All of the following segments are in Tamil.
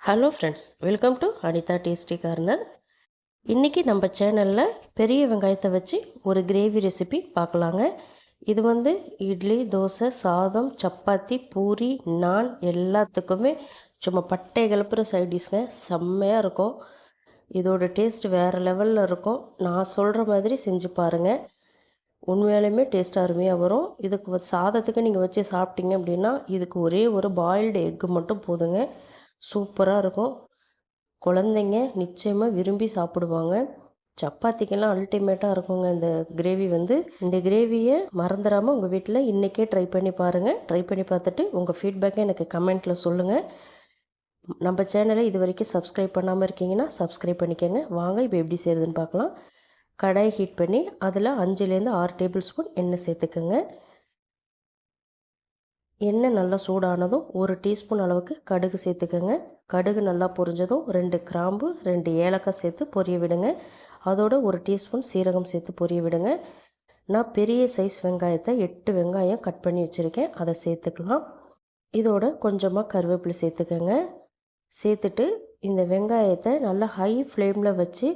Hello friends, welcome to Anita tasty corner. இன்றைக்கி நம்ம சேனலில் பெரிய வெங்காயத்தை வச்சு ஒரு கிரேவி ரெசிபி பார்க்கலாங்க. இது வந்து இட்லி, தோசை, சாதம், சப்பாத்தி, பூரி, நான் எல்லாத்துக்குமே சும்மா பட்டை கிளப்புற சைடிஷ்ங்க. செம்மையாக இருக்கும். இதோட டேஸ்ட் வேறு லெவலில் இருக்கும். நான் சொல்கிற மாதிரி செஞ்சு பாருங்கள். உண்மையாலுமே டேஸ்ட் அருமையாக வரும். இதுக்கு சாதத்துக்கு நீங்கள் வச்சு சாப்பிட்டீங்க அப்படின்னா இதுக்கு ஒரே ஒரு பாயில்டு எக்கு மட்டும் போதுங்க. சூப்பராக இருக்கும். குழந்தைங்க நிச்சயமாக விரும்பி சாப்பிடுவாங்க. சப்பாத்திக்கெல்லாம் அல்டிமேட்டாக இருக்குங்க இந்த கிரேவி வந்து. இந்த கிரேவியை மறந்துடாமல் உங்கள் வீட்டில் இன்றைக்கே ட்ரை பண்ணி பாருங்கள். ட்ரை பண்ணி பார்த்துட்டு உங்கள் ஃபீட்பேக்கை எனக்கு கமெண்ட்டில் சொல்லுங்கள். நம்ம சேனலை இது வரைக்கும் சப்ஸ்கிரைப் பண்ணாமல் இருக்கீங்கன்னா சப்ஸ்கிரைப் பண்ணிக்கோங்க. வாங்க இப்போ எப்படி செய்கிறதுன்னு பார்க்கலாம். கடாய் ஹீட் பண்ணி அதில் 5லேருந்து 6 டேபிள் ஸ்பூன் எண்ணெய் சேர்த்துக்கோங்க. எண்ணெய் நல்லா சூடானதும் 1 டீஸ்பூன் அளவுக்கு கடுகு சேர்த்துக்கோங்க. கடுகு நல்லா பொரிஞ்சதும் 2 கிராம்பு 2 ஏலக்காய் சேர்த்து பொரிய விடுங்க. அதோட 1 டீஸ்பூன் சீரகம் சேர்த்து பொரிய விடுங்க. நான் பெரிய சைஸ் வெங்காயத்தை 8 வெங்காயம் கட் பண்ணி வச்சுருக்கேன், அதை சேர்த்துக்கலாம். இதோட கொஞ்சமாக கருவேப்பிலை சேர்த்துக்கோங்க. சேர்த்துட்டு இந்த வெங்காயத்தை நல்லா ஹை ஃப்ளேமில் வச்சு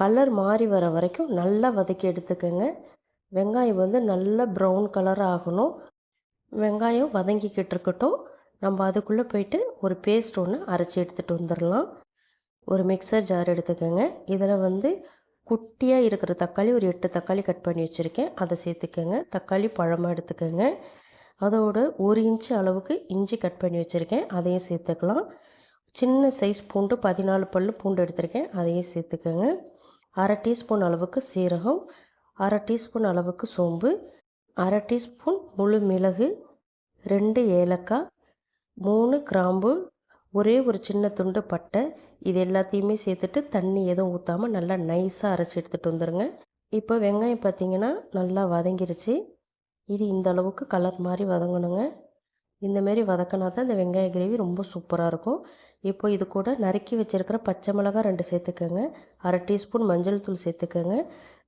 கலர் மாறி வர வரைக்கும் நல்லா வதக்கி எடுத்துக்கோங்க. வெங்காயம் வந்து நல்லா ப்ரௌன் கலர் ஆகணும். வெங்காயம் வதங்கிக்கிட்டு இருக்கட்டும். நம்ம அதுக்குள்ளே போயிட்டு ஒரு பேஸ்ட் ஒன்று அரைச்சி எடுத்துகிட்டு வந்துடலாம். ஒரு மிக்சர் ஜார் எடுத்துக்கோங்க. இதில் வந்து குட்டியாக இருக்கிற தக்காளி ஒரு 8 தக்காளி கட் பண்ணி வச்சுருக்கேன், அதை சேர்த்துக்கோங்க. தக்காளி பழமாக எடுத்துக்கோங்க. அதோட 1 இன்ச்சு அளவுக்கு இஞ்சி கட் பண்ணி வச்சுருக்கேன், அதையும் சேர்த்துக்கலாம். சின்ன சைஸ் பூண்டு 14 பல் பூண்டு எடுத்திருக்கேன், அதையும் சேர்த்துக்கோங்க. 1/2 டீஸ்பூன் அளவுக்கு சீரகம், 1/2 டீஸ்பூன் அளவுக்கு சோம்பு, 1/2 டீஸ்பூன் முழு மிளகு, 2 ஏலக்காய், 3 கிராம்பு, ஒரே ஒரு சின்ன துண்டு பட்டை. இது எல்லாத்தையுமே சேர்த்துட்டு தண்ணி எதுவும் ஊற்றாமல் நல்லா நைஸாக அரைச்சி எடுத்துகிட்டு வந்துடுங்க. இப்போ வெங்காயம் பார்த்திங்கன்னா நல்லா வதங்கிருச்சு. இது இந்த அளவுக்கு கலர் மாதிரி வதங்கணுங்க. இந்தமாரி வதக்கினா தான் இந்த வெங்காய கிரேவி ரொம்ப சூப்பராக இருக்கும். இப்போ இது கூட நறுக்கி வச்சுருக்கிற பச்சை மிளகாய் 2 சேர்த்துக்கோங்க. 1/2 டீஸ்பூன் மஞ்சள் தூள் சேர்த்துக்கோங்க.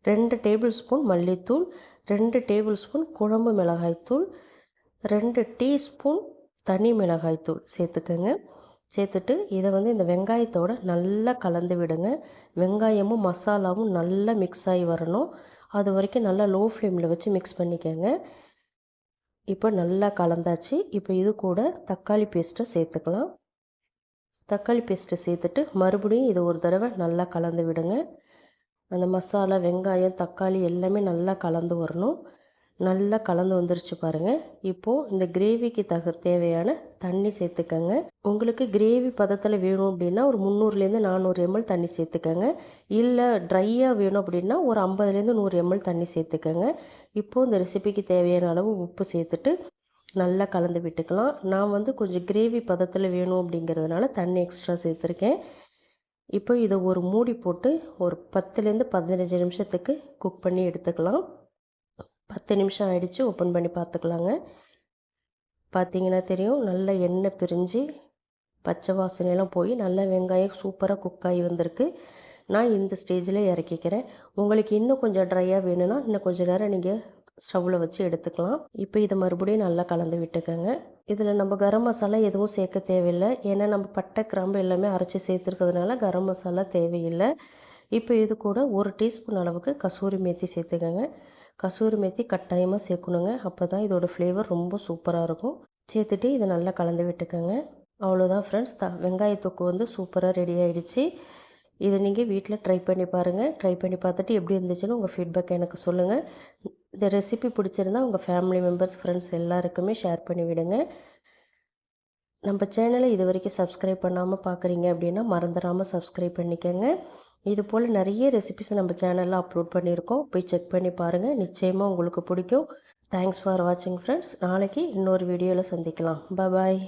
2 டேபிள் ஸ்பூன் மல்லித்தூள், 2 டேபிள் ஸ்பூன் குழம்பு மிளகாய்த்தூள், 2 டீஸ்பூன் தனி மிளகாய்த்தூள் சேர்த்துக்கோங்க. சேர்த்துட்டு இதை வந்து இந்த வெங்காயத்தோடு நல்லா கலந்து விடுங்க. வெங்காயமும் மசாலாவும் நல்லா மிக்ஸ் ஆகி வரணும். அது வரைக்கும் நல்லா லோ ஃப்ளேமில் வச்சு மிக்ஸ் பண்ணிக்கோங்க. இப்போ நல்லா கலந்தாச்சு. இப்போ இது கூட தக்காளி பேஸ்ட்டை சேர்த்துக்கலாம். தக்காளி பேஸ்ட்டை சேர்த்துட்டு மறுபடியும் இதை ஒரு தடவை நல்லா கலந்து விடுங்க. அந்த மசாலா, வெங்காயம், தக்காளி எல்லாமே நல்லா கலந்து வரணும். நல்லா கலந்து வந்துருச்சு பாருங்கள். இப்போது இந்த கிரேவிக்கு தேவையான தண்ணி சேர்த்துக்கங்க. உங்களுக்கு கிரேவி பதத்தில் வேணும் அப்படின்னா ஒரு 300லேருந்து 400 ml தண்ணி சேர்த்துக்கங்க. இல்லை ட்ரையாக வேணும் அப்படின்னா ஒரு 50லேருந்து 100 ml தண்ணி சேர்த்துக்கங்க. இப்போது இந்த ரெசிபிக்கு தேவையான அளவு உப்பு சேர்த்துட்டு நல்லா கலந்து விட்டுக்கலாம். நான் வந்து கொஞ்சம் கிரேவி பதத்தில் வேணும் அப்படிங்கிறதுனால தண்ணி எக்ஸ்ட்ரா சேர்த்துருக்கேன். இப்போ இதை ஒரு மூடி போட்டு ஒரு 10லேருந்து 15 நிமிஷத்துக்கு குக் பண்ணி எடுத்துக்கலாம். 10 நிமிஷம் ஆகிடுச்சு. ஓப்பன் பண்ணி பார்த்துக்கலாங்க. பார்த்திங்கன்னா தெரியும், நல்ல எண்ணெய் பிரிஞ்சு பச்சை வாசனையெல்லாம் போய் நல்ல வெங்காயம் சூப்பராக குக் ஆகி வந்திருக்கு. நான் இந்த ஸ்டேஜில் இறக்கிக்கிறேன். உங்களுக்கு இன்னும் கொஞ்சம் ட்ரையாக வேணும்னா இன்னும் கொஞ்சம் நேரம் நீங்கள் ஸ்டவ்வில் வச்சு எடுத்துக்கலாம். இப்போ இதை மறுபடியும் நல்லா கலந்து விட்டுக்கோங்க. இதில் நம்ம கரம் மசாலா எதுவும் சேர்க்க தேவையில்லை. ஏன்னா நம்ம பட்டை, கிராம்பு எல்லாமே அரைச்சி சேர்த்துருக்கிறதுனால கரம் மசாலா தேவையில்லை. இப்போ இது கூட 1 டீஸ்பூன் அளவுக்கு கசூரி மேத்தி சேர்த்துக்கோங்க. கசூரி மேத்தி கட்டாயமாக சேர்க்கணுங்க. அப்போ தான் இதோட ஃப்ளேவர் ரொம்ப சூப்பராக இருக்கும். சேர்த்துட்டு இதை நல்லா கலந்து விட்டுக்கோங்க. அவ்வளோதான் ஃப்ரெண்ட்ஸ், வெங்காய தொக்கு வந்து சூப்பராக ரெடி ஆகிடுச்சு. இதை நீங்கள் வீட்டில் ட்ரை பண்ணி பாருங்கள். ட்ரை பண்ணி பார்த்துட்டு எப்படி இருந்துச்சுன்னு உங்கள் ஃபீட்பேக் எனக்கு சொல்லுங்கள். இந்த ரெசிபி பிடிச்சிருந்தா உங்கள் ஃபேமிலி மெம்பர்ஸ், ஃப்ரெண்ட்ஸ் எல்லாருக்குமே ஷேர் பண்ணி விடுங்க. நம்ம சேனலை இது வரைக்கும் சப்ஸ்கிரைப் பண்ணாமல் பார்க்குறீங்க அப்படின்னா மறந்துடாமல் சப்ஸ்கிரைப் பண்ணிக்கோங்க. இது போல் நிறைய ரெசிபிஸ் நம்ம சேனலில் அப்லோட் பண்ணியிருக்கோம், போய் செக் பண்ணி பாருங்கள். நிச்சயமாக உங்களுக்கு பிடிக்கும். தேங்க்ஸ் ஃபார் வாட்சிங் ஃப்ரெண்ட்ஸ். நாளைக்கு இன்னொரு வீடியோவில் சந்திக்கலாம். பாய்.